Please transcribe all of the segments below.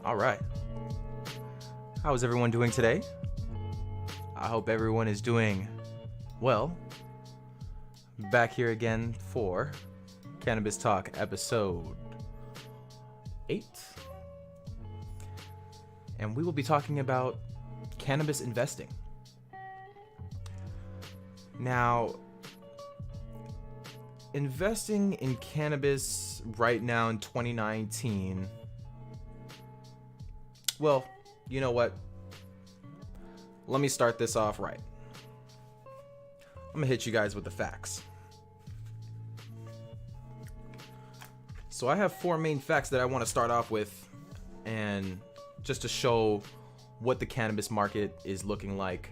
All right. How is everyone doing today? I hope everyone is doing well. Back here again for Cannabis Talk episode 8. And we will be talking about cannabis investing. Now, investing in cannabis right now in 2019, well, you know what? Let me start this off right. I'm gonna hit you guys with the facts. So I have 4 main facts that I want to start off with, and just to show what the cannabis market is looking like,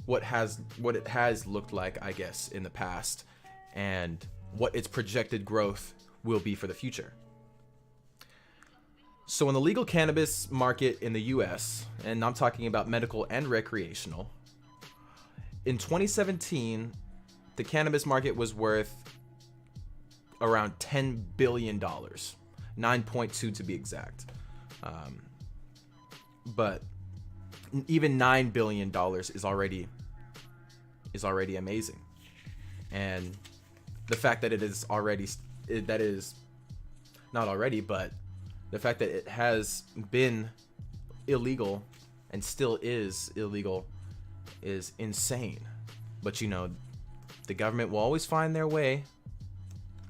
what it has looked like, I guess, in the past, and what its projected growth will be for the future. So in the legal cannabis market in the US, and I'm talking about medical and recreational, in 2017, the cannabis market was worth around $10 billion, 9.2 to be exact. But even $9 billion is already amazing. And the fact that it is already, that is not already, but the fact that it has been illegal and still is illegal is insane. But you know, the government will always find their way.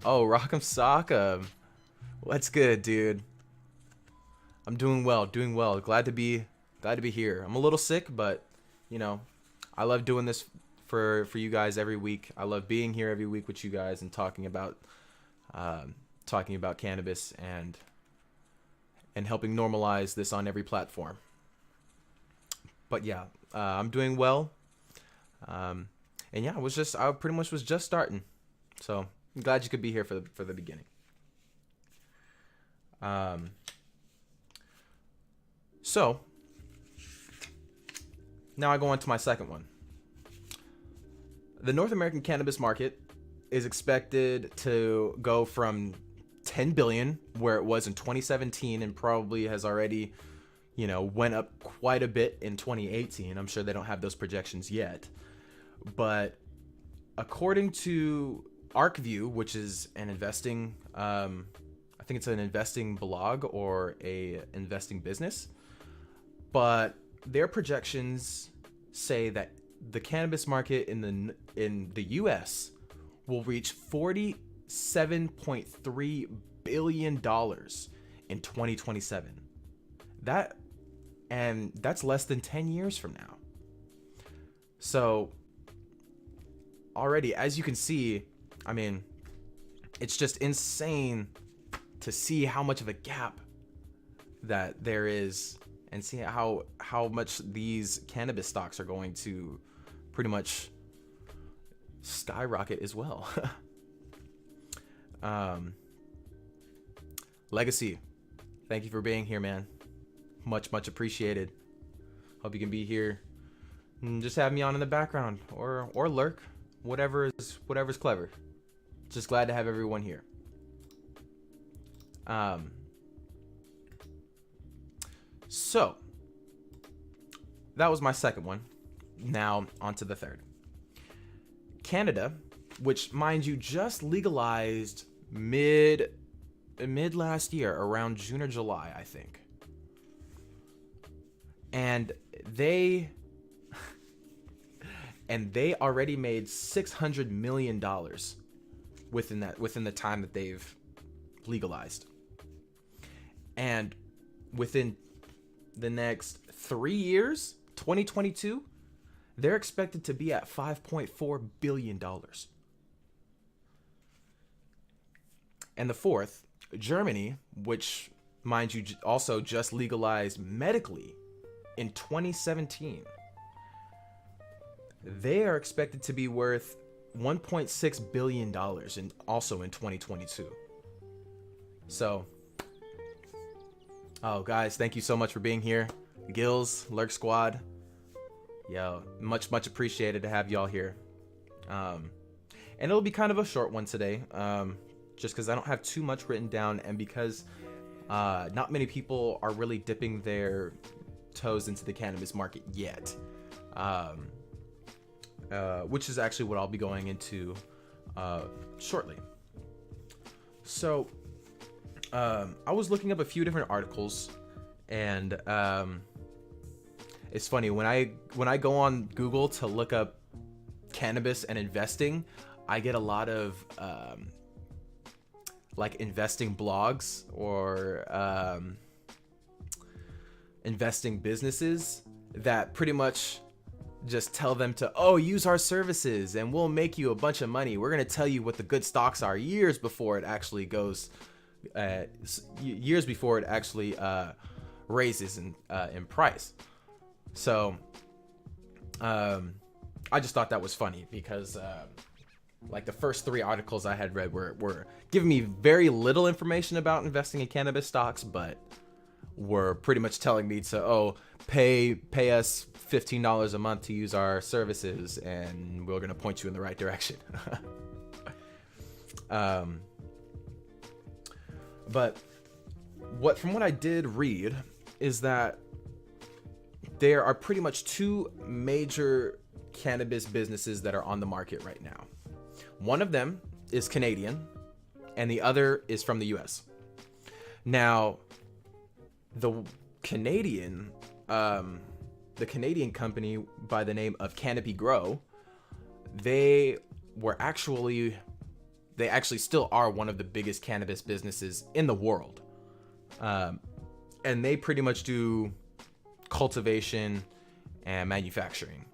Oh, Rock'em Sock'em. What's good, dude? I'm doing well. Glad to be here. I'm a little sick, but you know, I love doing this for you guys every week. I love being here every week with you guys and talking about cannabis and helping normalize this on every platform. But yeah, I'm doing well. And yeah, I pretty much was just starting. So I'm glad you could be here for the beginning. So now I go on to my second one. The North American cannabis market is expected to go from 10 billion, where it was in 2017, and probably has already, went up quite a bit in 2018. I'm sure they don't have those projections yet. But according to ArcView, which is an investing, I think it's an investing blog or a investing business, but their projections say that the cannabis market in the US will reach $47.3 billion in 2027. That's less than 10 years from now. So already, as you can see, I mean, it's just insane to see how much of a gap that there is, and see how much these cannabis stocks are going to pretty much skyrocket as well. Legacy, thank you for being here, man. Much appreciated. Hope you can be here and just have me on in the background or lurk, whatever's clever. Just glad to have everyone here. So that was my second one. Now on to the third. Canada, which, mind you, just legalized mid last year, around June or July, I think. And they already made $600 million within the time that they've legalized. And within the next 3 years, 2022, they're expected to be at $5.4 billion. And the fourth, Germany, which, mind you, also just legalized medically in 2017, they are expected to be worth $1.6 billion also in 2022. So, oh, guys, thank you so much for being here. Gills, Lurk Squad. Yo, much appreciated to have y'all here. And it'll be kind of a short one today, just because I don't have too much written down, and because not many people are really dipping their toes into the cannabis market yet, which is actually what I'll be going into shortly. So I was looking up a few different articles, and it's funny when I go on Google to look up cannabis and investing, I get a lot of like investing blogs or investing businesses that pretty much just tell them to, oh, use our services and we'll make you a bunch of money. We're going to tell you what the good stocks are years before it actually goes, years before it actually raises in price. So I just thought that was funny because like the first 3 articles I had read were giving me very little information about investing in cannabis stocks, but were pretty much telling me to, pay us $15 a month to use our services and we're going to point you in the right direction. But from what I did read is that there are pretty much 2 major cannabis businesses that are on the market right now. One of them is Canadian and the other is from the US. Now, the Canadian company by the name of Canopy Grow, they actually still are one of the biggest cannabis businesses in the world. And they pretty much do cultivation and manufacturing.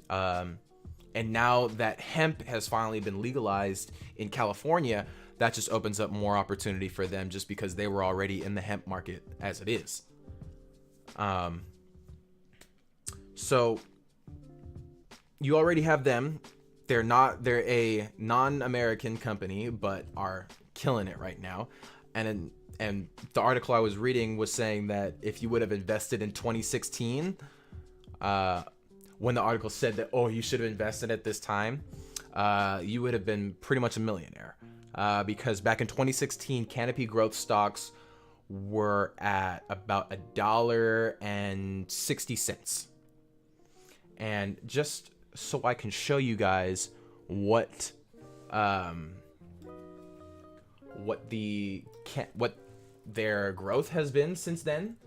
And now that hemp has finally been legalized in California, that just opens up more opportunity for them just because they were already in the hemp market as it is. So you already have them. They're a non-American company, but are killing it right now. And the article I was reading was saying that if you would have invested in 2016, when the article said that, you should have invested at this time, you would have been pretty much a millionaire. Because back in 2016, Canopy Growth stocks were at about $1.60. And just so I can show you guys what their growth has been since then,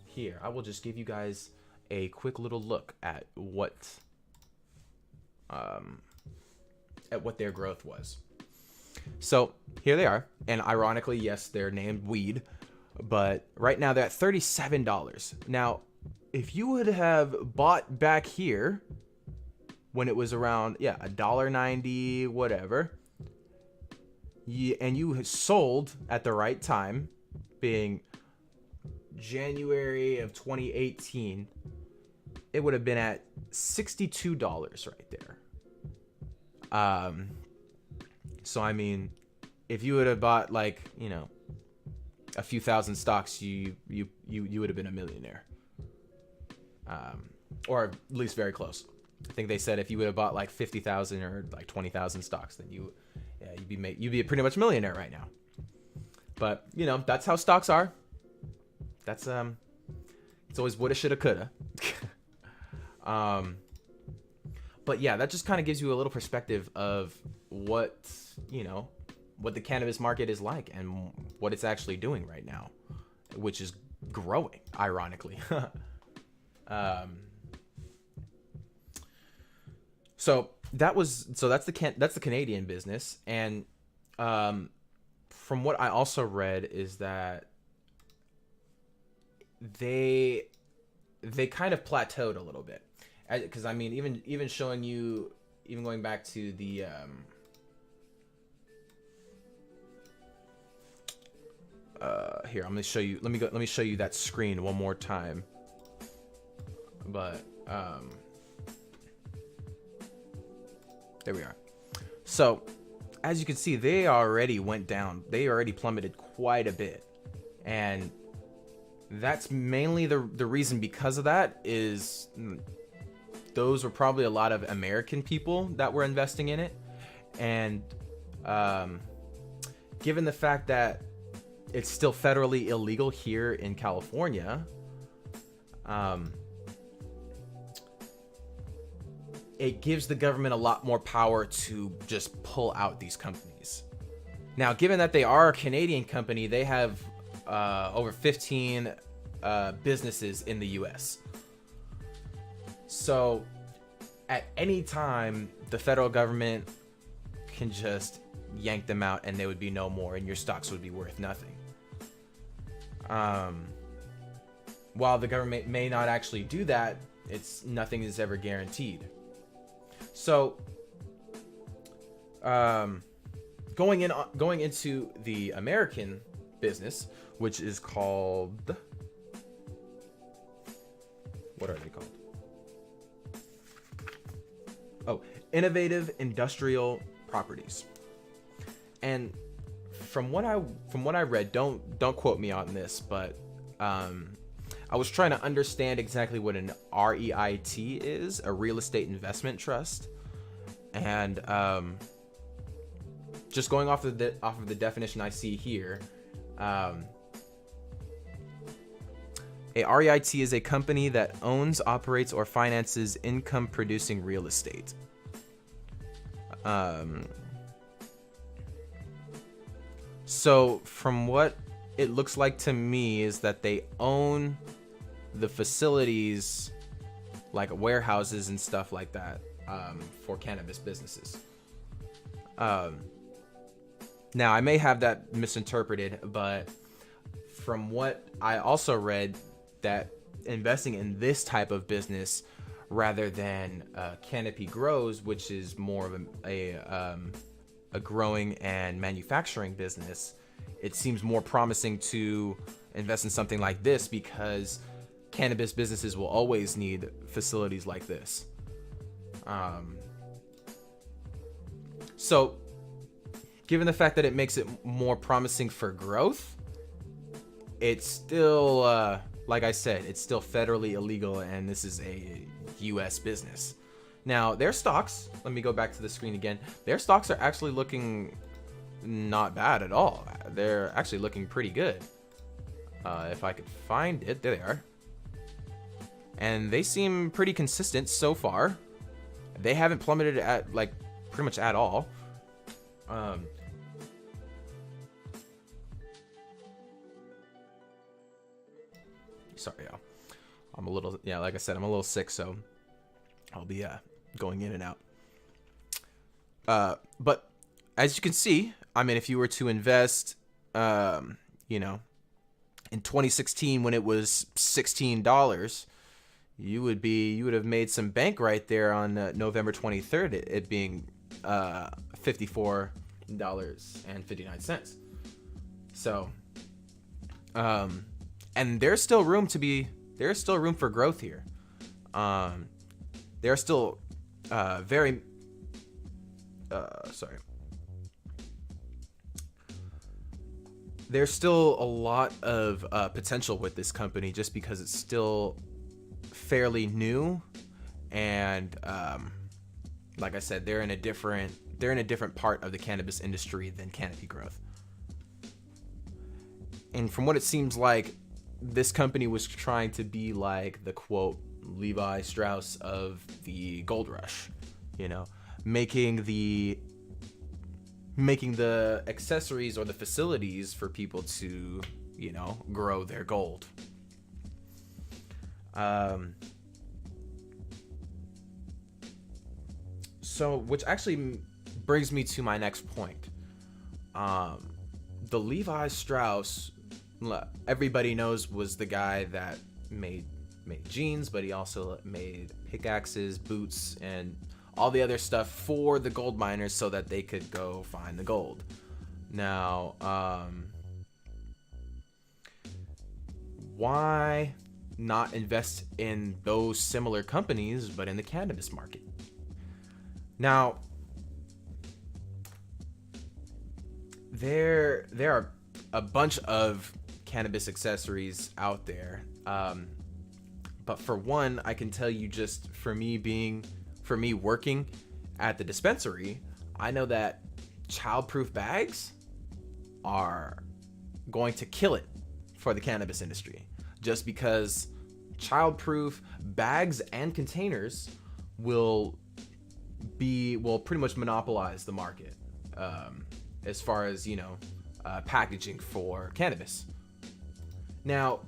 here I will just give you guys a quick little look at what their growth was. So here they are, and ironically, yes, they're named weed, but right now they're at $37. Now, if you would have bought back here when it was around $1.90, whatever, and you sold at the right time, being January of 2018, it would have been at $62 right there. So I mean, if you would have bought a few thousand stocks, you would have been a millionaire, or at least very close. I think they said if you would have bought like 50,000 or like 20,000 stocks, then you'd be pretty much a millionaire right now. But that's how stocks are. That's it's always woulda, shoulda, coulda. But yeah, that just kind of gives you a little perspective of what the cannabis market is like and what it's actually doing right now, which is growing, ironically. So that's the Canadian business, and from what I also read is that they kind of plateaued a little bit, because I mean, even showing you, even going back to the Here, I'm gonna show you. Let me show you that screen one more time. But there we are. So as you can see, they already went down. They already plummeted quite a bit, and that's mainly the reason. Because of that is those were probably a lot of American people that were investing in it, and given the fact that it's still federally illegal here in California, it gives the government a lot more power to just pull out these companies. Now, given that they are a Canadian company, they have over 15 businesses in the US. So at any time, the federal government can just yank them out and they would be no more, and your stocks would be worth nothing. While the government may not actually do that, nothing is ever guaranteed. So going into the American business, which is called, what are they called? Oh, Innovative Industrial Properties. And from what I read, don't quote me on this, but I was trying to understand exactly what an REIT is, a real estate investment trust, and just going off of the definition I see here, a REIT is a company that owns, operates, or finances income-producing real estate. So from what it looks like to me is that they own the facilities, like warehouses and stuff like that, for cannabis businesses. Now, I may have that misinterpreted, but from what I also read, that investing in this type of business rather than Canopy Grows, which is more of a growing and manufacturing business, it seems more promising to invest in something like this, because cannabis businesses will always need facilities like this. So given the fact that it makes it more promising for growth, it's still, like I said, it's still federally illegal, and this is a US business. Now, their stocks, let me go back to the screen again. Their stocks are actually looking not bad at all. They're actually looking pretty good. If I could find it, there they are. And they seem pretty consistent so far. They haven't plummeted at, like, pretty much at all. Sorry, y'all. I'm a little, yeah, like I said, I'm a little sick, so I'll be going in and out. But as you can see, I mean, if you were to invest, you know, in 2016 when it was $16, you would have made some bank right there on November 23rd, it being $54.59. So, and there's still room for growth here. There's still there's still a lot of potential with this company, just because it's still fairly new, and like I said, they're in a different part of the cannabis industry than Canopy Growth. And from what it seems like, this company was trying to be like the quote Levi Strauss of the gold rush, you know, making the accessories or the facilities for people to, you know, grow their gold. So, which actually brings me to my next point. The Levi Strauss, everybody knows, was the guy that made jeans, but he also made pickaxes, boots, and all the other stuff for the gold miners so that they could go find the gold. Now, why not invest in those similar companies, but in the cannabis market? Now, there are a bunch of cannabis accessories out there. But for one, I can tell you, just for me working at the dispensary, I know that childproof bags are going to kill it for the cannabis industry, just because childproof bags and containers will pretty much monopolize the market, as far as, packaging for cannabis. Now,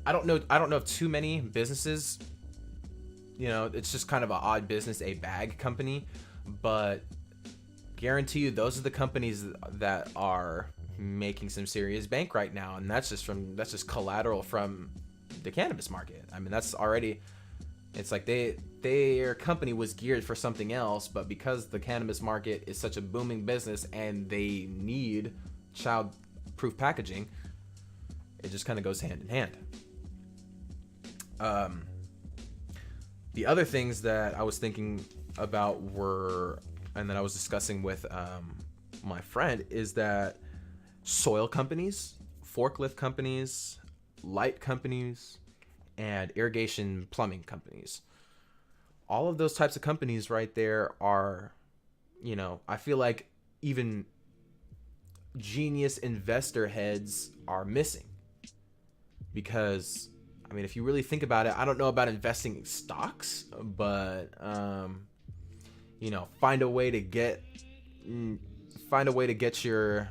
I don't know of too many businesses. It's just kind of an odd business, a bag company, but guarantee you those are the companies that are making some serious bank right now, and that's just collateral from the cannabis market. I mean, that's already, it's like their company was geared for something else, but because the cannabis market is such a booming business and they need child-proof packaging, it just kind of goes hand in hand. The other things that I was thinking about and that I was discussing with my friend, is that soil companies, forklift companies, light companies, and irrigation plumbing companies, all of those types of companies right there are, I feel like even genius investor heads are missing. Because, I mean, if you really think about it, I don't know about investing in stocks, but find a way to get your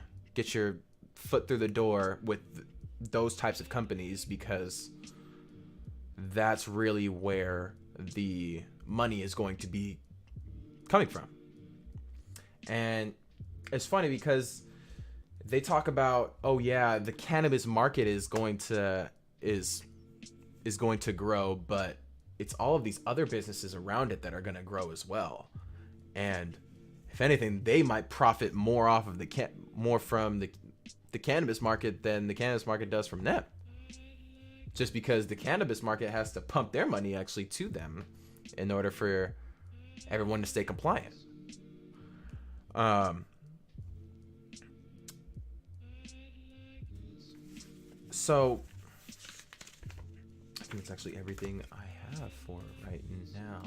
foot through the door with those types of companies, because that's really where the money is going to be coming from. And it's funny because they talk about, oh yeah, the cannabis market is going to grow, but it's all of these other businesses around it that are going to grow as well. And if anything, they might profit more off of more from the cannabis market than the cannabis market does from them. Just because the cannabis market has to pump their money actually to them in order for everyone to stay compliant. So I think it's actually everything I have for right now.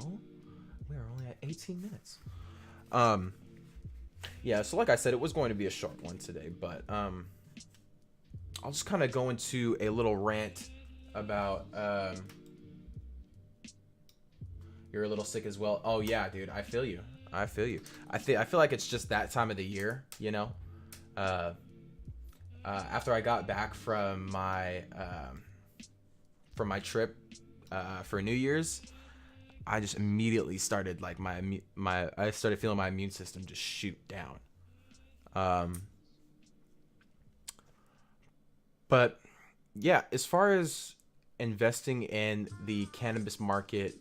We are only at 18 minutes. Yeah, so like I said, it was going to be a short one today, but I'll just kind of go into a little rant about you're a little sick as well. Oh yeah, dude, I feel you. I feel like it's just that time of the year, after I got back from my trip for New Year's, I just immediately started like I started feeling my immune system just shoot down. But yeah, as far as investing in the cannabis market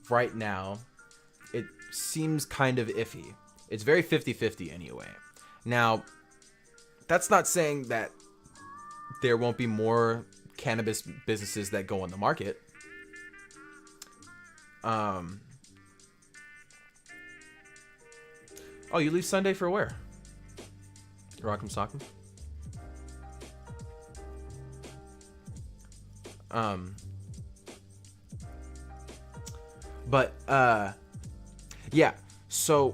right now, it seems kind of iffy. It's very 50-50 anyway. Now, that's not saying that there won't be more cannabis businesses that go on the market. Oh, you leave Sunday for where? Rock'em Sock'em? Yeah, so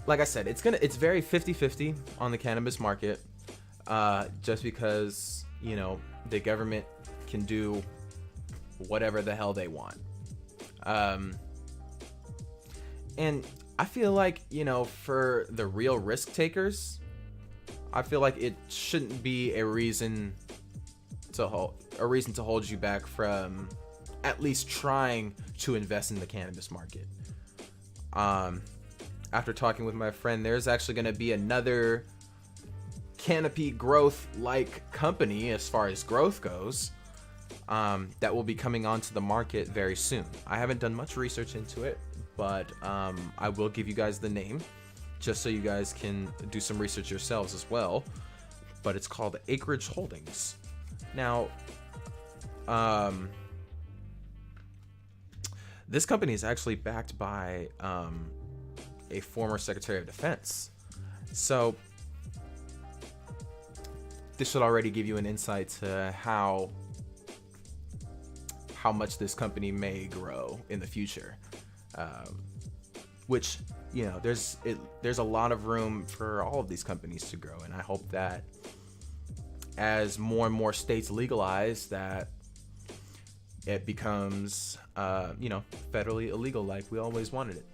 like I said, it's very 50-50 on the cannabis market, just because, the government can do whatever the hell they want. And I feel like, for the real risk takers, I feel like it shouldn't be a reason to hold you back from at least trying to invest in the cannabis market. After talking with my friend, there's actually going to be another canopy growth like company, as far as growth goes, that will be coming onto the market very soon. I haven't done much research into it, but I will give you guys the name. just so you guys can do some research yourselves as well. But it's called Acreage Holdings. Now, this company is actually backed by a former Secretary of Defense. So this should already give you an insight to how much this company may grow in the future. Which, you know, there's a lot of room for all of these companies to grow, and I hope that as more and more states legalize, that it becomes, federally illegal like we always wanted it.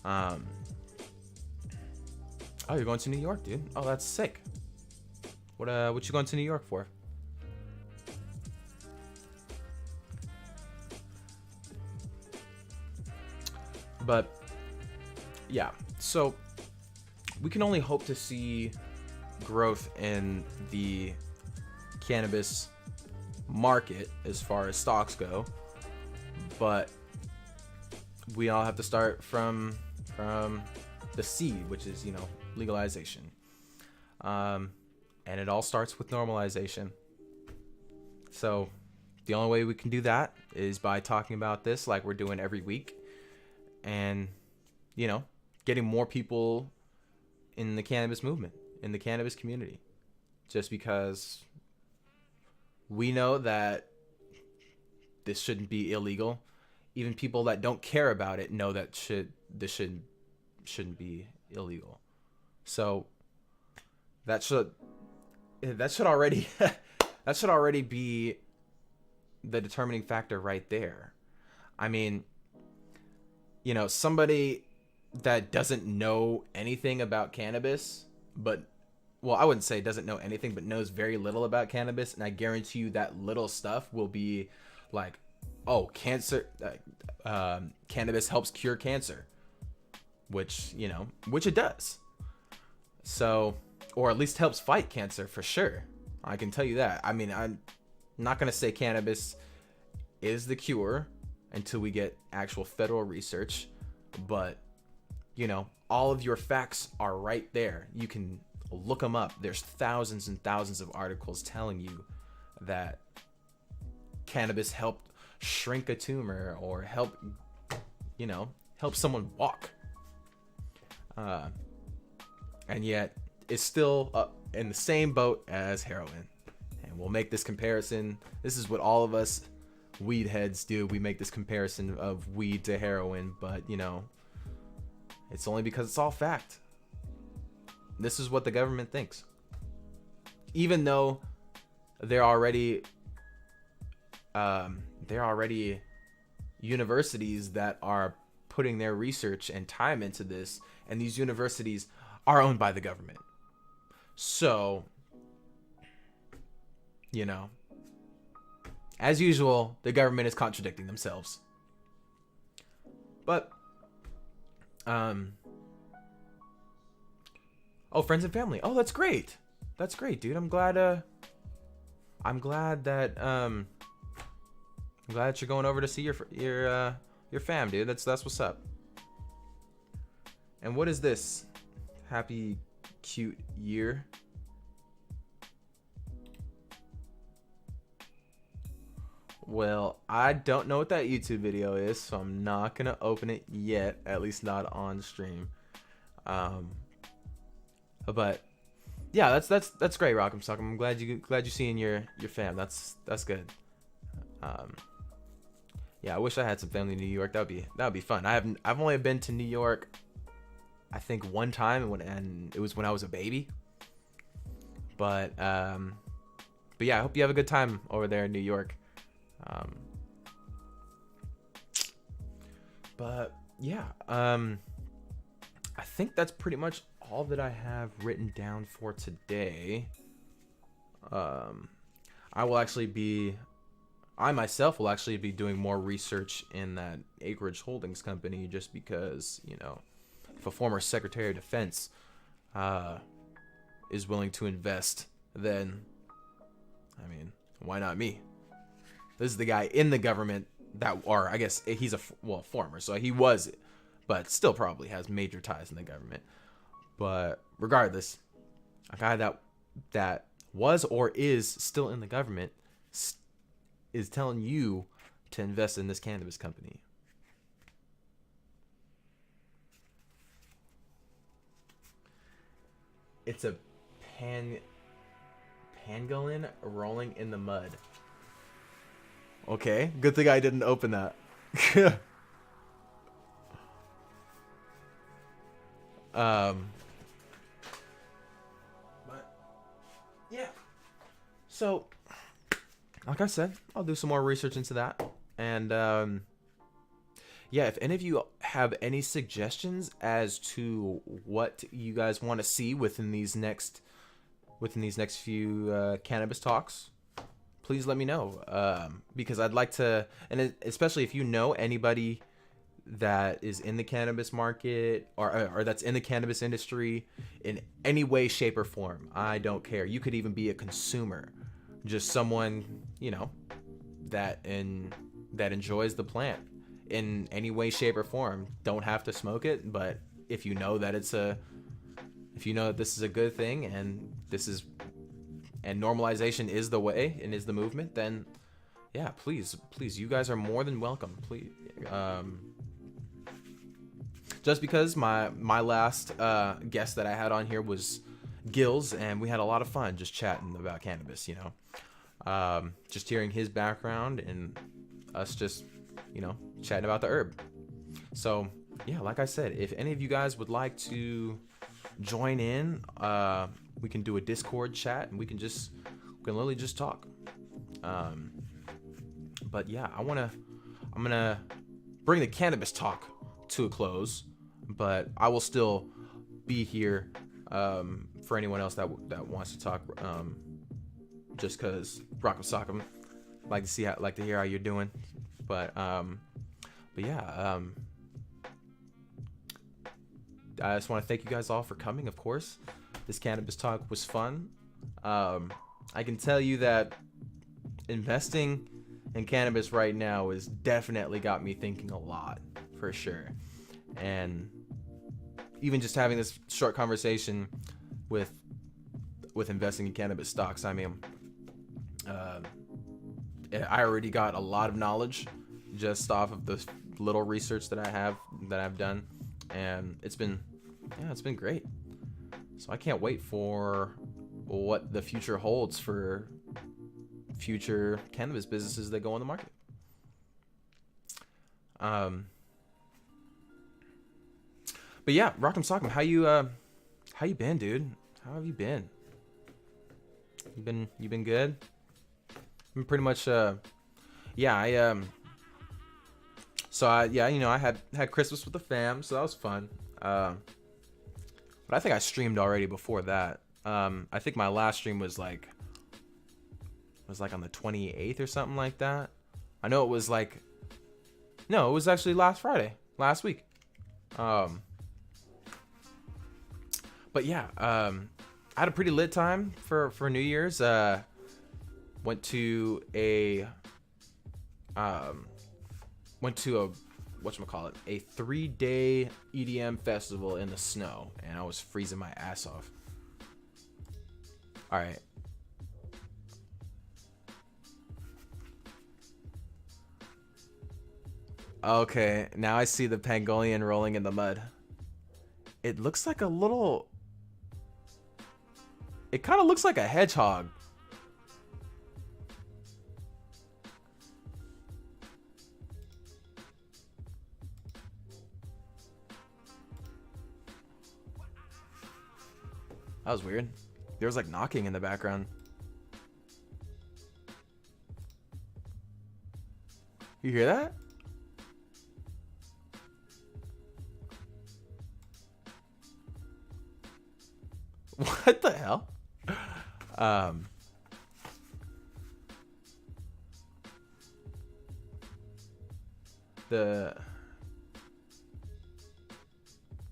Oh, you're going to New York, dude? Oh, that's sick. What you going to New York for? But yeah, so we can only hope to see growth in the cannabis market as far as stocks go, but we all have to start from the seed, which is, you know, legalization. And it all starts with normalization. So the only way we can do that is by talking about this like we're doing every week, and, you know, getting more people in the cannabis movement, in the cannabis community, just because we know that this shouldn't be illegal. Even people that don't care about it know that this shouldn't be illegal. So that should already that should already be the determining factor right there. I mean, you know, somebody that doesn't know anything about cannabis, but, well, I wouldn't say doesn't know anything, but knows very little about cannabis, and I guarantee you that little stuff will be like, oh, cancer, cannabis helps cure cancer, which it does. So, or at least helps fight cancer for sure. I can tell you that. I mean, I'm not going to say cannabis is the cure until we get actual federal research, but, you know, all of your facts are right there. You can look them up. There's thousands and thousands of articles telling you that cannabis helped shrink a tumor or help someone walk. And yet it's still in the same boat as heroin. And we'll make this comparison. This is what all of us weed heads do. We make this comparison of weed to heroin, but, you know, it's only because it's all fact. This is what the government thinks. Even though they're already universities that are putting their research and time into this, and these universities are owned by the government. So, you know, as usual, the government is contradicting themselves. But, oh, friends and family. Oh, that's great. That's great, dude. I'm glad that you're going over to see your fam, dude. That's what's up. And what is this? Happy, cute year. Well, I don't know what that YouTube video is, so I'm not gonna open it yet. At least not on stream. But yeah, that's great, Rock'em Sock'em. I'm glad you seeing your fam. That's good. Yeah, I wish I had some family in New York. That would be fun. I've only been to New York, I think, one time, and it was when I was a baby. But yeah, I hope you have a good time over there in New York. But yeah, I think that's pretty much all that I have written down for today. I myself will actually be doing more research in that Acreage Holdings company, just because, you know, if a former Secretary of Defense is willing to invest, then, I mean, why not me? This is the guy in the government or I guess he's former, so he was but still probably has major ties in the government. But regardless, a guy that was or is still in the government is telling you to invest in this cannabis company. It's a pangolin rolling in the mud. Okay, good thing I didn't open that. But yeah. So, like I said, I'll do some more research into that. And yeah, if any of you have any suggestions as to what you guys want to see within these next few cannabis talks, please let me know. Because I'd like to, and especially if you know anybody that is in the cannabis market or that's in the cannabis industry in any way, shape, or form. I don't care. You could even be a consumer, just someone, that enjoys the plant in any way, shape, or form. Don't have to smoke it, but if you know that this is a good thing and normalization is the way and is the movement, then yeah, please, you guys are more than welcome. Please, just because my last guest that I had on here was Gills, and we had a lot of fun just chatting about cannabis, just hearing his background and us just, chatting about the herb. So yeah, like I said, if any of you guys would like to join in, we can do a Discord chat and we can literally just talk. But yeah, I'm gonna bring the cannabis talk to a close, but I will still be here for anyone else that wants to talk. Just cause Rock'em Sock'em, like to hear how you're doing. But yeah, I just want to thank you guys all for coming. Of course, this cannabis talk was fun. I can tell you that investing in cannabis right now has definitely got me thinking a lot, for sure. And even just having this short conversation with investing in cannabis stocks, I mean, I already got a lot of knowledge just off of the little research that I've done, and it's been great. So I can't wait for what the future holds for future cannabis businesses that go on the market. But yeah, Rock'em Sock'em, how you been, dude? How have you been? You been good? I'm pretty much yeah, I had Christmas with the fam, so that was fun. But I think I streamed already before that. I think my last stream was like on the 28th or something like that. I know it was no, it was actually last week. But yeah, I had a pretty lit time for New Year's. Went to a whatchamacallit, a 3-day EDM festival in the snow, and I was freezing my ass off. All right. Okay, now I see the pangolin rolling in the mud. It looks like it kind of looks like a hedgehog. That was weird. There was knocking in the background. You hear that? What the hell?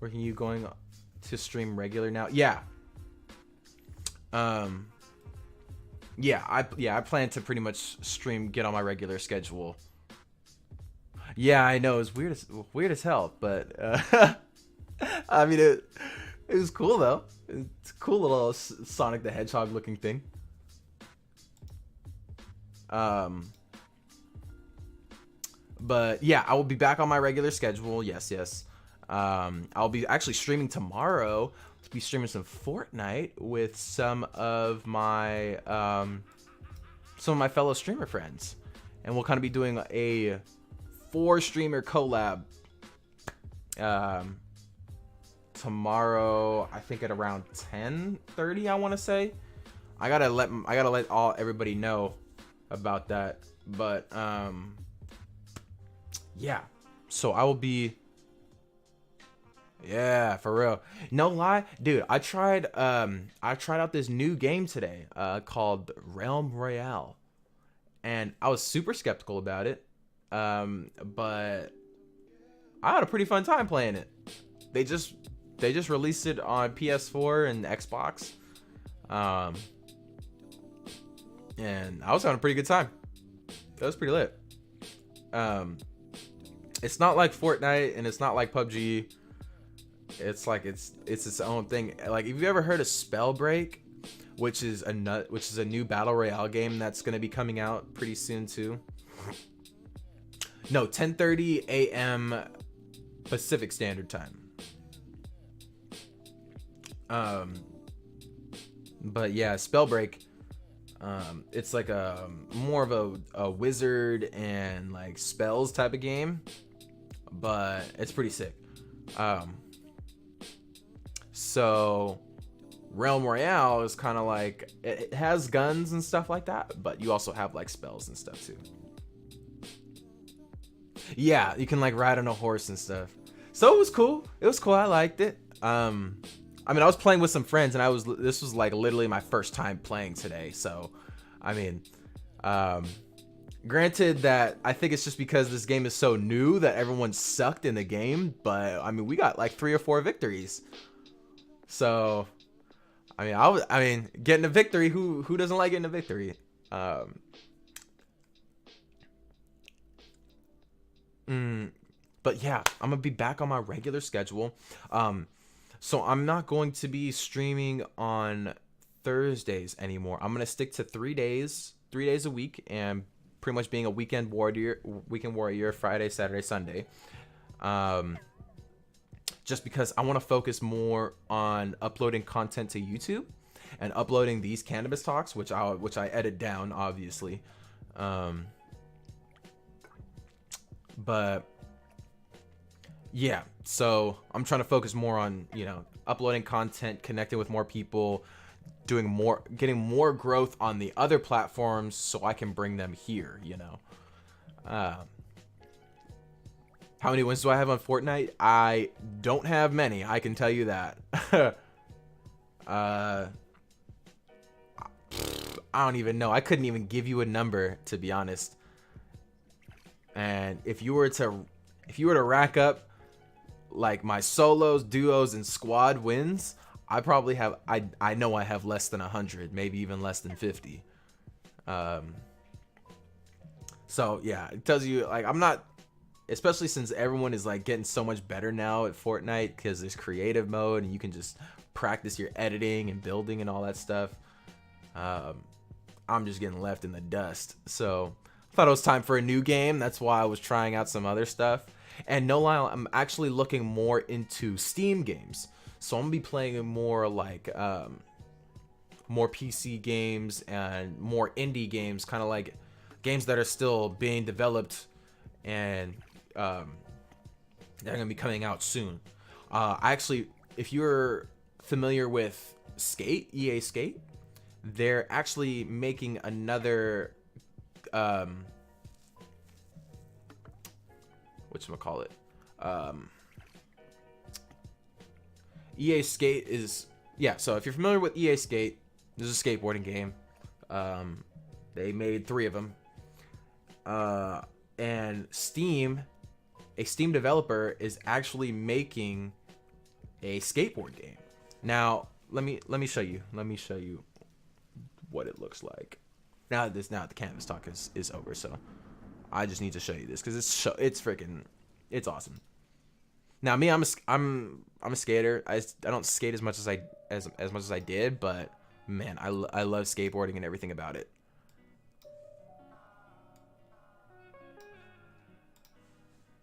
Were you going to stream regular now? Yeah. I plan to pretty much get on my regular schedule. Yeah, I know it's weird as hell, but I mean it was cool though. It's a cool little Sonic the Hedgehog looking thing. Um, but yeah, I will be back on my regular schedule. Yes, yes. I'll be actually streaming tomorrow. I'll be streaming some Fortnite with some of my fellow streamer friends, and we'll kind of be doing a 4 streamer collab. Um, Tomorrow, I think at around 10:30, I want to say. I gotta let everybody know about that. But yeah. So I will be. Yeah, for real. No lie, dude. I tried out this new game today, called Realm Royale, and I was super skeptical about it. But I had a pretty fun time playing it. They just released it on PS4 and Xbox, and I was having a pretty good time. That was pretty lit. It's not like Fortnite and it's not like PUBG. It's like it's its own thing. Like, if you ever heard of Spellbreak, which is a new battle royale game that's gonna be coming out pretty soon too. No, 10:30 a.m. Pacific Standard Time. But yeah, Spellbreak. It's like a more of a wizard and like spells type of game, but it's pretty sick. So Realm Royale is kind of like it has guns and stuff like that, but you also have like spells and stuff too. Yeah, you can like ride on a horse and stuff. So it was cool. It was cool. I liked it. I mean, I was playing with some friends, and this was like literally my first time playing today. So, I mean, granted that I think it's just because this game is so new that everyone sucked in the game, but I mean, we got like 3 or 4 victories. So, I mean, getting a victory, who doesn't like getting a victory? But yeah, I'm gonna be back on my regular schedule. So I'm not going to be streaming on Thursdays anymore. I'm gonna stick to 3 days a week, and pretty much being a weekend warrior, Friday, Saturday, Sunday. Just because I want to focus more on uploading content to YouTube and uploading these cannabis talks, which I edit down, obviously. But yeah, so I'm trying to focus more on, uploading content, connecting with more people, getting more growth on the other platforms so I can bring them here, How many wins do I have on Fortnite? I don't have many, I can tell you that. I don't even know. I couldn't even give you a number, to be honest. And if you were to rack up like my solos, duos, and squad wins, I probably have I know I have less than 100, maybe even less than 50. So yeah, it tells you, like, I'm not, especially since everyone is like getting so much better now at Fortnite because there's creative mode and you can just practice your editing and building and all that stuff. I'm just getting left in the dust. So I thought it was time for a new game. That's why I was trying out some other stuff. And no lie, I'm actually looking more into Steam games. So I'm gonna be playing more like more PC games and more indie games, kind of like games that are still being developed and they're gonna be coming out soon. Actually, if you're familiar with Skate, EA Skate, they're actually making another whatchamacallit? EA Skate is, yeah, so if you're familiar with EA Skate, this is a skateboarding game. They made 3 of them. And a Steam developer is actually making a skateboard game. Now, let me show you. Let me show you what it looks like. Now the cannabis talk is over, so I just need to show you this because it's freaking, it's awesome. Now me, I'm a skater. I don't skate as much as as much as I did, but man, I love skateboarding and everything about it.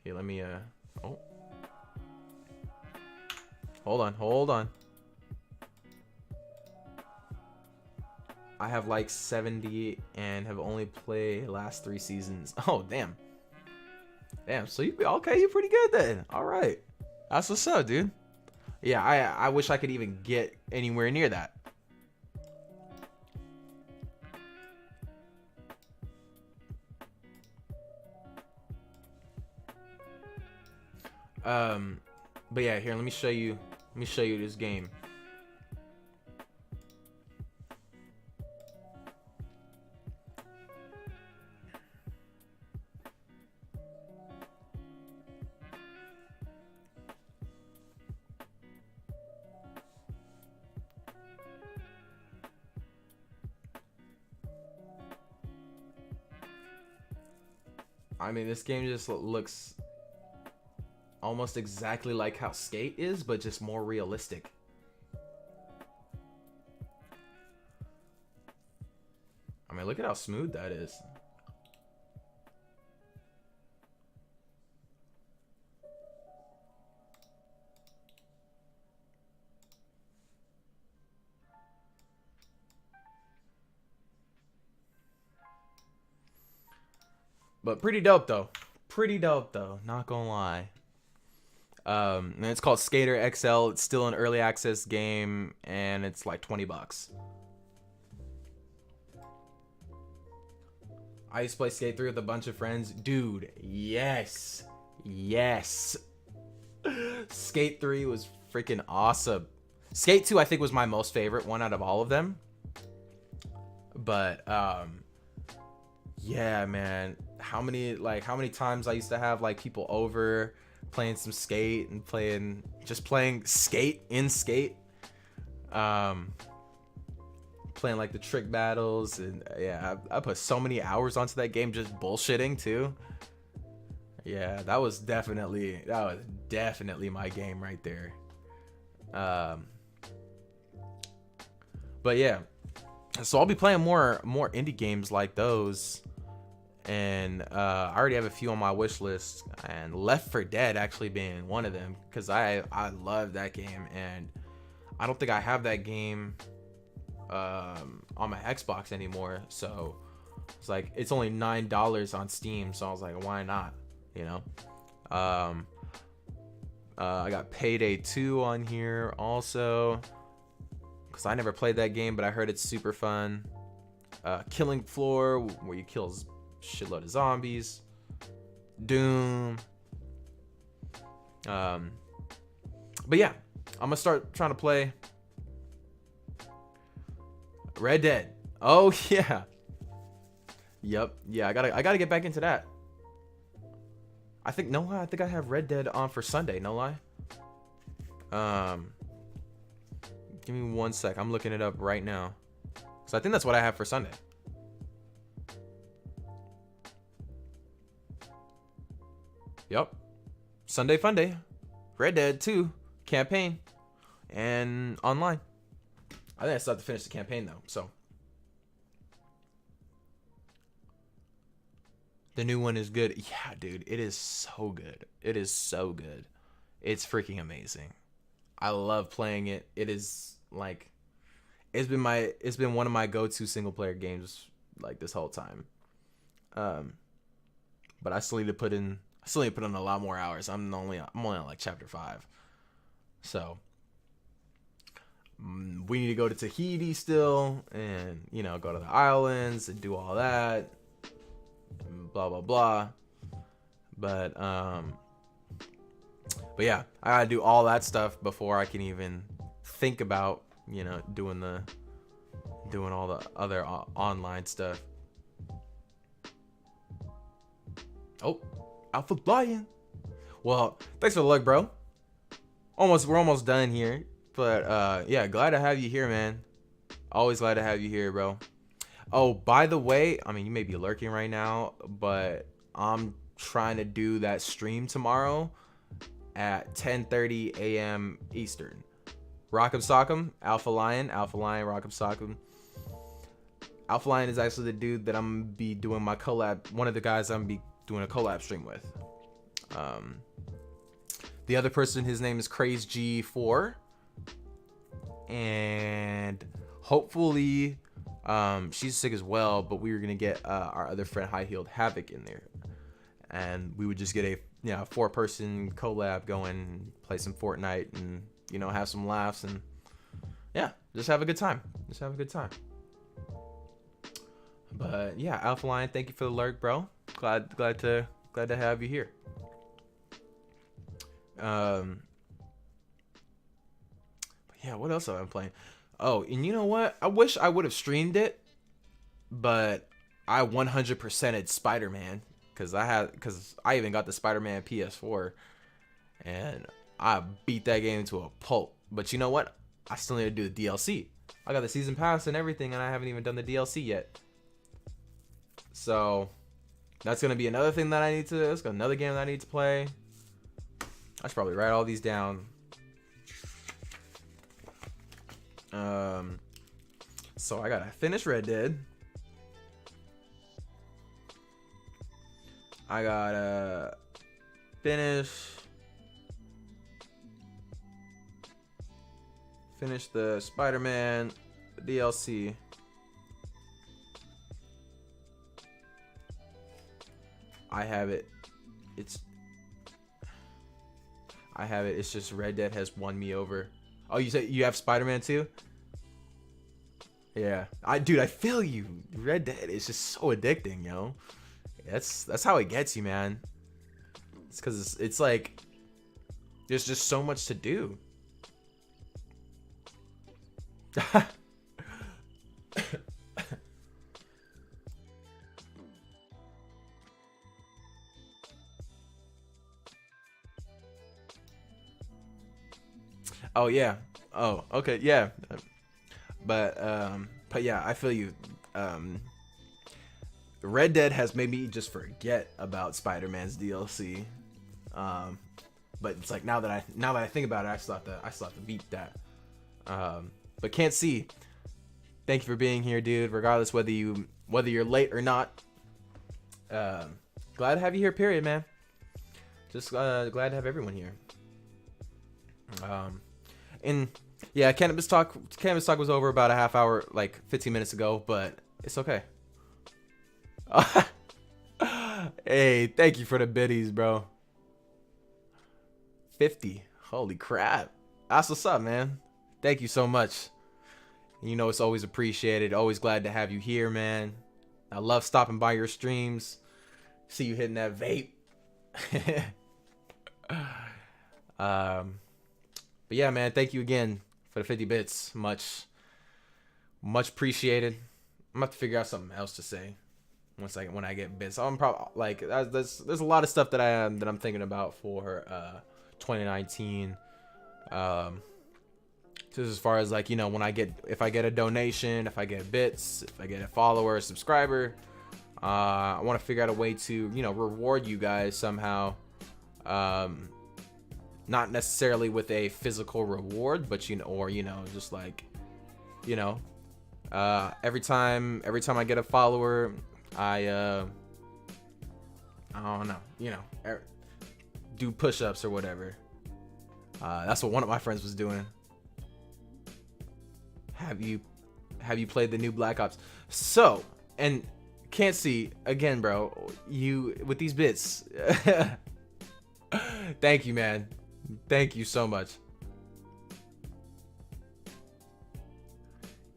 Here, let me oh, hold on. I have like 70 and have only played last 3 seasons. Oh, damn. Damn, so you okay, you're pretty good then. All right. That's what's up, dude. Yeah, I wish I could even get anywhere near that. But yeah, here, let me show you this game. I mean, this game just looks almost exactly like how Skate is, but just more realistic. I mean, look at how smooth that is. But pretty dope though. Pretty dope though, not gonna lie. And it's called Skater XL. It's still an early access game, and it's like $20. I used to play Skate 3 with a bunch of friends. Dude, yes. Yes. Skate 3 was freaking awesome. Skate 2, I think, was my most favorite one out of all of them. But, yeah, man. How many times I used to have, like, people over playing some Skate and playing Skate in Skate. Playing like the trick battles, and yeah, I put so many hours onto that game just bullshitting too. Yeah, that was definitely my game right there. But yeah, so I'll be playing more indie games like those, and I already have a few on my wish list, and Left 4 Dead actually being one of them, because I love that game, and I don't think I have that game on my Xbox anymore, so it's like it's only $9 on Steam, so I was like, why not, you know? I got Payday 2 on here also, because I never played that game, but I heard it's super fun. Killing Floor, where you kill a shitload of zombies. Doom. But yeah, I'm gonna start trying to play Red Dead. Oh yeah. Yep. Yeah, I gotta get back into that. I think I have Red Dead on for Sunday, no lie. Give me 1 sec. I'm looking it up right now. So I think that's what I have for Sunday. Yep. Sunday Fun Day. Red Dead 2 campaign and online. I think I still have to finish the campaign though, so. The new one is good. Yeah, dude, it is so good. It is so good. It's freaking amazing. I love playing it. It is like, it's been one of my go-to single player games like this whole time. But I still need to put in a lot more hours. I'm only on like chapter 5. So we need to go to Tahiti still, and go to the islands and do all that, and blah blah blah. But yeah, I gotta do all that stuff before I can even think about doing all the other online stuff. Oh, Alpha Lion. Well, thanks for the luck, bro. We're almost done here. But yeah, glad to have you here, man. Always glad to have you here, bro. Oh, by the way, I mean, you may be lurking right now, but I'm trying to do that stream tomorrow at 10:30 a.m. Eastern. Rock'em Sock'em, Alpha Lion, Rock'em Sock'em. Alpha Lion is actually the dude that I'm gonna be doing my collab. One of the guys I'm gonna be doing a collab stream with. The other person, his name is CrazeG4, and hopefully, she's sick as well. But we were gonna get our other friend High Heeled Havoc in there, and we would just get a 4-person collab going, play some Fortnite, and have some laughs, and just have a good time. But yeah, Alpha Lion, thank you for the lurk, bro. Glad to have you here. But yeah, what else have I been playing? Oh, and you know what? I wish I would have streamed it, but I 100%ed Spider-Man because I even got the Spider-Man PS4, and I beat that game to a pulp. But you know what? I still need to do the DLC. I got the season pass and everything, and I haven't even done the DLC yet. So that's gonna be another thing that I need to. That's another game that I need to play. I should probably write all these down. So I gotta finish Red Dead. I gotta finish the Spider-Man DLC. I have it. It's just Red Dead has won me over. Oh, you said you have Spider-Man too? Yeah. I feel you. Red Dead is just so addicting, yo. That's how it gets you, man. It's because it's like there's just so much to do. Oh yeah. Oh, okay, yeah. But yeah, I feel you. Red Dead has made me just forget about Spider-Man's DLC. But it's like now that I think about it, I still have to beat that. But can't see. Thank you for being here, dude. Regardless whether you're late or not. Glad to have you here, period, man. Just glad to have everyone here. And yeah, Cannabis talk was over about a half hour, like 15 minutes ago, but it's okay. Hey, thank you for the biddies, bro. 50. Holy crap. That's what's up, man. Thank you so much. It's always appreciated. Always glad to have you here, man. I love stopping by your streams. See you hitting that vape. But yeah, man, thank you again for the 50 bits. Much appreciated. I'm about to figure out something else to say when I get bits. I'm probably like there's a lot of stuff that I'm thinking about for 2019. Just as far as like when if I get a donation, if I get bits, if I get a follower, a subscriber, I want to figure out a way to reward you guys somehow. Not necessarily with a physical reward, but just like every time I get a follower, I don't know, do push-ups or whatever. That's what one of my friends was doing. Have you played the new Black Ops? So, and can't see again, bro. You with these bits. Thank you, man. Thank you so much.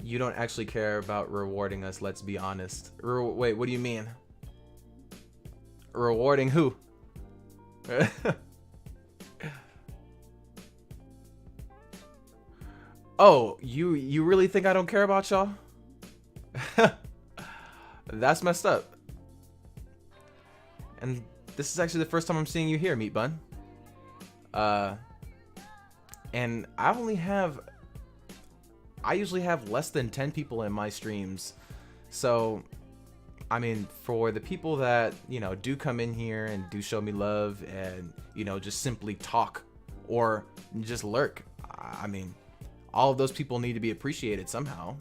You don't actually care about rewarding us, let's be honest. Wait, what do you mean? Rewarding who? Oh, you really think I don't care about y'all? That's messed up. And this is actually the first time I'm seeing you here, Meat Bun. And I usually have less than 10 people in my streams. So I mean, for the people that, do come in here and do show me love and, just simply talk or just lurk, I mean, all of those people need to be appreciated somehow.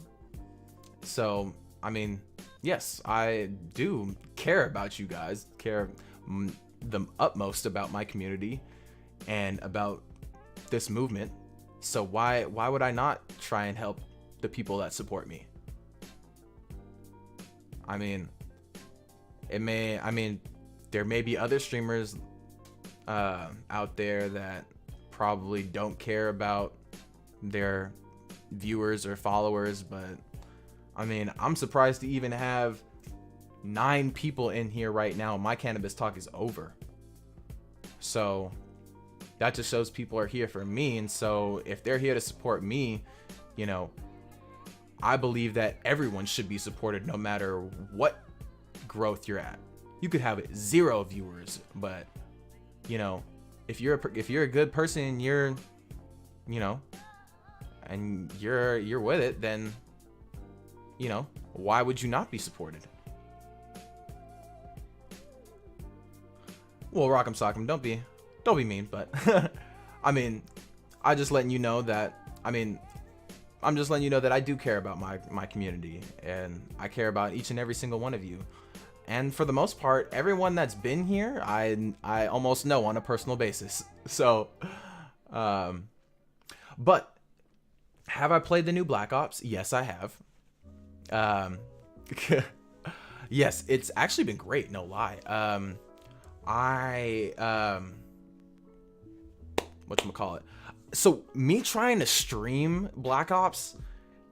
So, I mean, yes, I do care about you guys, care the utmost about my community and about this movement. So why would I not try and help the people that support me? I mean, there may be other streamers out there that probably don't care about their viewers or followers, but I mean, I'm surprised to even have 9 people in here right now. My cannabis talk is over. So that just shows people are here for me. And so if they're here to support me, I believe that everyone should be supported no matter what growth you're at. You could have 0 viewers, but if you're a good person and you're with it, then why would you not be supported? Well, Rock'em Sock'em, don't be mean, but I mean, I'm just letting you know that I do care about my community, and I care about each and every single one of you. And for the most part, everyone that's been here, I almost know on a personal basis. So, but have I played the new Black Ops? Yes, I have. Yes, it's actually been great, no lie. Whatchamacallit? So me trying to stream Black Ops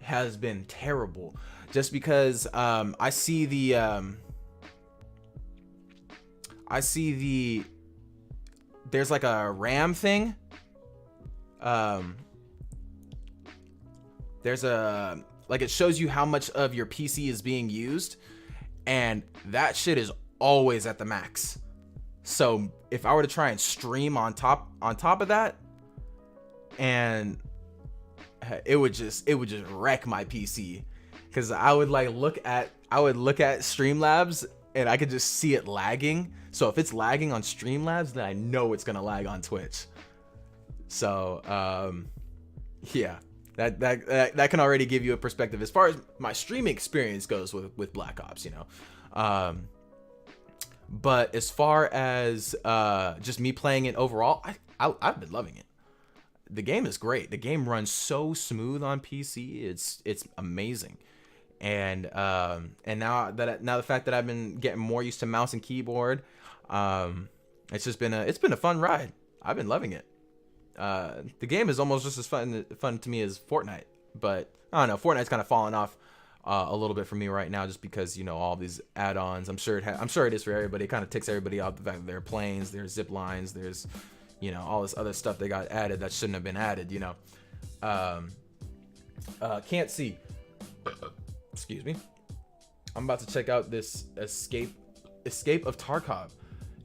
has been terrible, just because I see there's like a RAM thing. There's it shows you how much of your PC is being used, and that shit is always at the max. So if I were to try and stream on top of that, and it would just wreck my PC, because I would look at Streamlabs and I could just see it lagging. So if it's lagging on Streamlabs, then I know it's gonna lag on Twitch. So yeah, that can already give you a perspective as far as my streaming experience goes with Black Ops, But as far as just me playing it overall, I've been loving it. The game is great. The game runs so smooth on PC. It's amazing. And now the fact that I've been getting more used to mouse and keyboard, it's been a fun ride. I've been loving it. The game is almost just as fun to me as Fortnite, but I don't know. Fortnite's kind of fallen off a little bit for me right now, just because all these add-ons. I'm sure it is for everybody. It kind of ticks everybody off, the fact that there are planes, there's zip lines, there's all this other stuff they got added that shouldn't have been added. Can't see. Excuse me. I'm about to check out this Escape of Tarkov.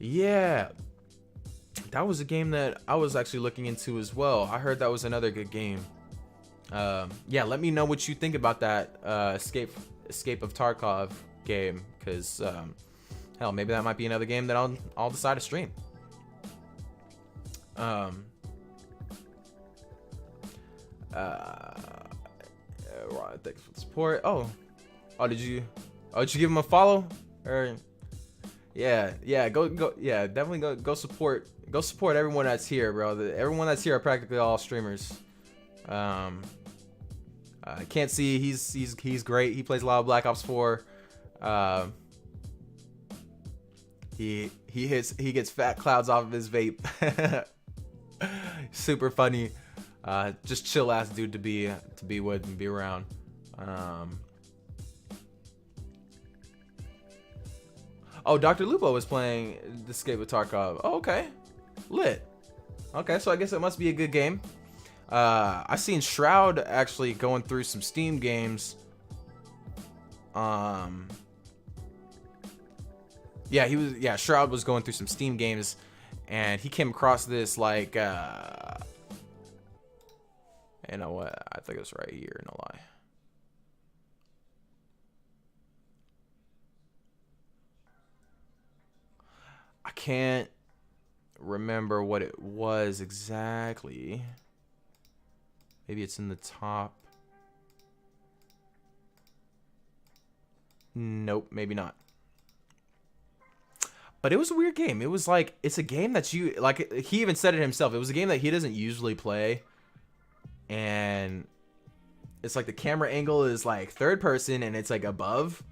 Yeah, that was a game that I was actually looking into as well. I heard that was another good game. Yeah, let me know what you think about that Escape of Tarkov game, because hell, maybe that might be another game that I'll decide to stream. Thanks for the support. Oh, did you give him a follow? Or yeah, definitely go support everyone that's here, bro. Everyone that's here are practically all streamers. Can't see, he's great. He plays a lot of Black Ops 4. He gets fat clouds off of his vape. Super funny. Just chill ass dude to be with and be around. Oh, Dr. Lupo was playing the Escape with Tarkov. Oh, okay. Lit. Okay, so I guess it must be a good game. I seen Shroud actually going through some Steam games. Yeah, Shroud was going through some Steam games, and he came across this, like, you know what? I think it's right here, no lie. I can't remember what it was exactly. Maybe it's in the top. Nope, maybe not. But it was a weird game. It was like, it's a game that you, like, he even said it himself. It was a game that he doesn't usually play. And it's like the camera angle is like third person and it's like above.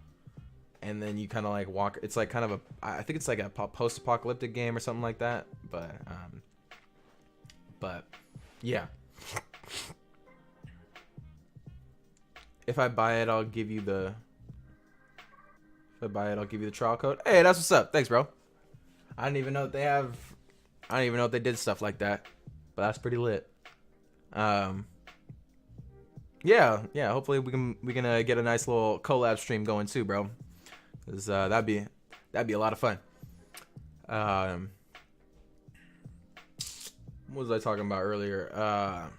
And then you kind of like walk. It's like kind of a, I think it's like a post-apocalyptic game or something like that. But yeah. If I buy it, I'll give you the, trial code. Hey, that's what's up. Thanks, bro. I didn't even know that they have, I don't even know if they did stuff like that, but that's pretty lit. Yeah, hopefully we can get a nice little collab stream going too, bro. Cause that'd be a lot of fun. What was I talking about earlier?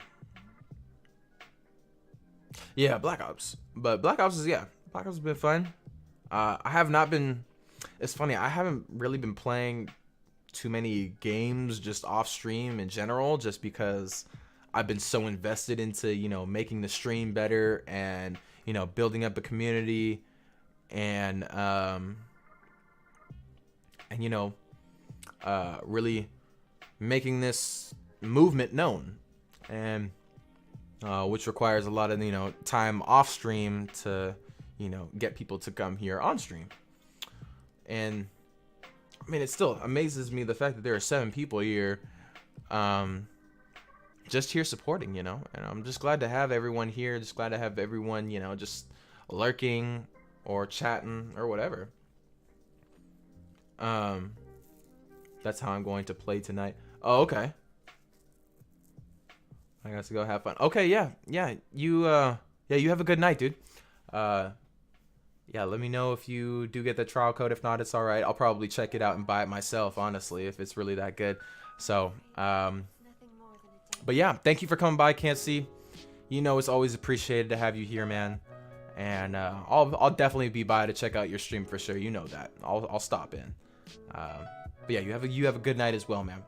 Yeah, Black Ops. But Black Ops has been fun. I have not been. It's funny. I haven't really been playing too many games just off stream in general, just because I've been so invested into, you know, making the stream better and, you know, building up a community and you know, really making this movement known, and which requires a lot of, you know, time off stream to, you know, get people to come here on stream. And I mean, it still amazes me the fact that there are 7 people here, just here supporting, you know. And I'm just glad to have everyone here. Just glad to have everyone, you know, just lurking or chatting or whatever. That's how I'm going to play tonight. Oh, okay. I got to go have fun. Okay, yeah. You have a good night, dude. Yeah, let me know if you do get the trial code. If not, it's all right. I'll probably check it out and buy it myself, honestly, if it's really that good. So, but yeah, thank you for coming by, Can't See. You know, it's always appreciated to have you here, man. And I'll definitely be by to check out your stream for sure. You know that. I'll stop in. But yeah, you have a good night as well, man.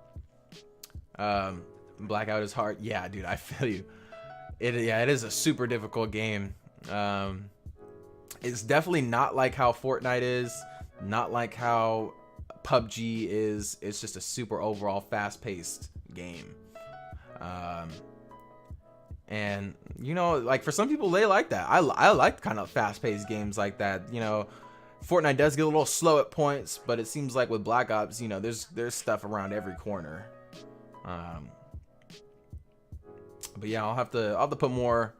Blackout is hard. Yeah, dude, I feel you. It is a super difficult game. It's definitely not like how Fortnite is, not like how PUBG is. It's just a super overall fast-paced game. And you know, like for some people they like that. I like kind of fast-paced games like that. You know, Fortnite does get a little slow at points, but it seems like with Black Ops, you know, there's stuff around every corner. But yeah, I'll have to put more.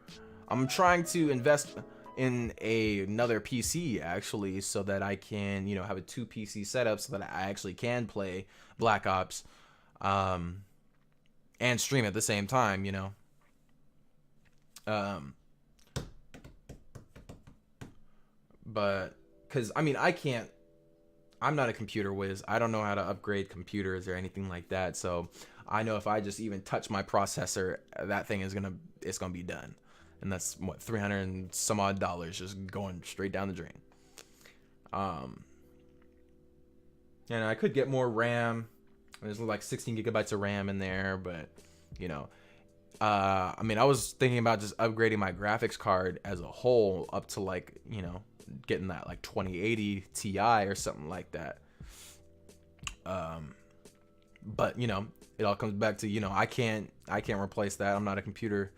I'm trying to invest in another PC actually, so that I can, you know, have a 2 PC setup so that I actually can play Black Ops, and stream at the same time, you know. But because I mean, I'm not a computer whiz. I don't know how to upgrade computers or anything like that. So I know if I just even touch my processor, that thing is it's gonna be done. And that's what, $300 and some odd just going straight down the drain. And I could get more RAM. There's like 16 gigabytes of RAM in there, but you know, I mean, I was thinking about just upgrading my graphics card as a whole up to, like, you know, getting that like 2080 Ti or something like that. But you know, it all comes back to, you know, I can't replace that. I'm not a computer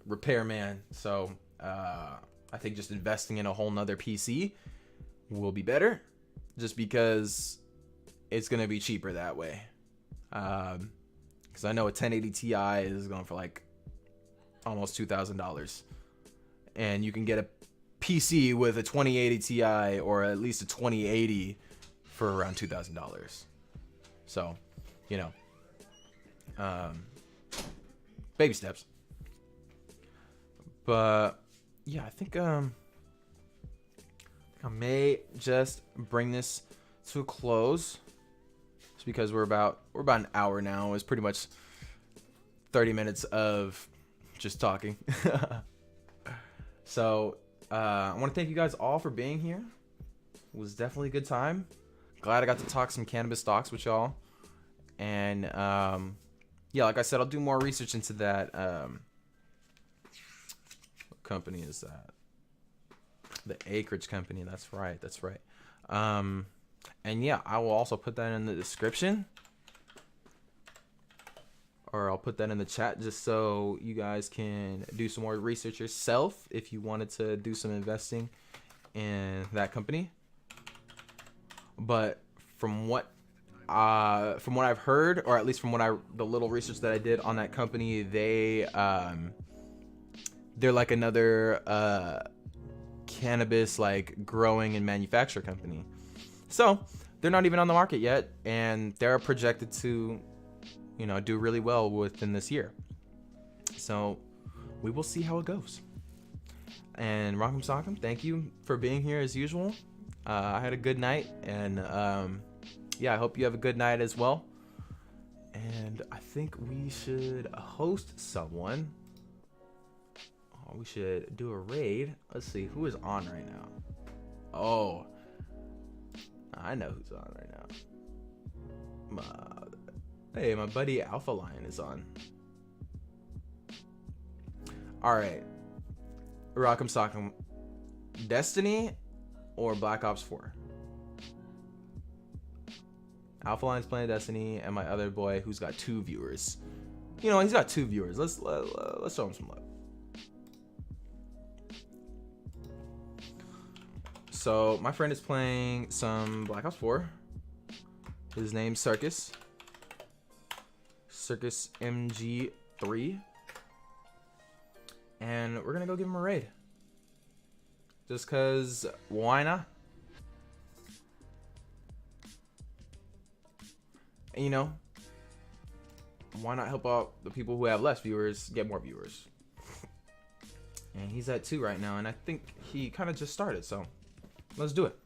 repairman. So I think just investing in a whole nother PC will be better, just because it's gonna be cheaper that way. Because I know a 1080 Ti is going for like almost $2,000, and you can get a PC with a 2080 Ti or at least a 2080 for around $2,000. So, you know, baby steps. But yeah, I think I may just bring this to a close, just because we're about an hour now. It's pretty much 30 minutes of just talking. So I want to thank you guys all for being here. It was definitely a good time. glad I got to talk some cannabis stocks with y'all. And yeah, like I said, I'll do more research into that. What company is that? The Acreage Company. That's right. That's right. And yeah, I will also put that in the description, or I'll put that in the chat just so you guys can do some more research yourself if you wanted to do some investing in that company. But from what I've heard, or at least from the little research that I did on that company, they're like another cannabis like growing and manufacture company. So they're not even on the market yet, and they're projected to, do really well within this year. So we will see how it goes. And Rock'em Sock'em, thank you for being here as usual. I had a good night, and yeah, I hope you have a good night as well. And I think we should host someone. We should do a raid. Let's see who is on right now. Oh, I know who's on right now. Hey, my buddy Alpha Lion is on. All right, Rock'em Sock'em, Destiny or Black Ops 4? Alpha Lion's playing Destiny, and my other boy, who's got 2 viewers. He's got 2 viewers. Let's show him some love. So my friend is playing some Black Ops 4. His name's Circus MG3, and we're gonna go give him a raid. Just cause, why not? And why not help out the people who have less viewers get more viewers? And he's at 2 right now, and I think he kind of just started, so let's do it.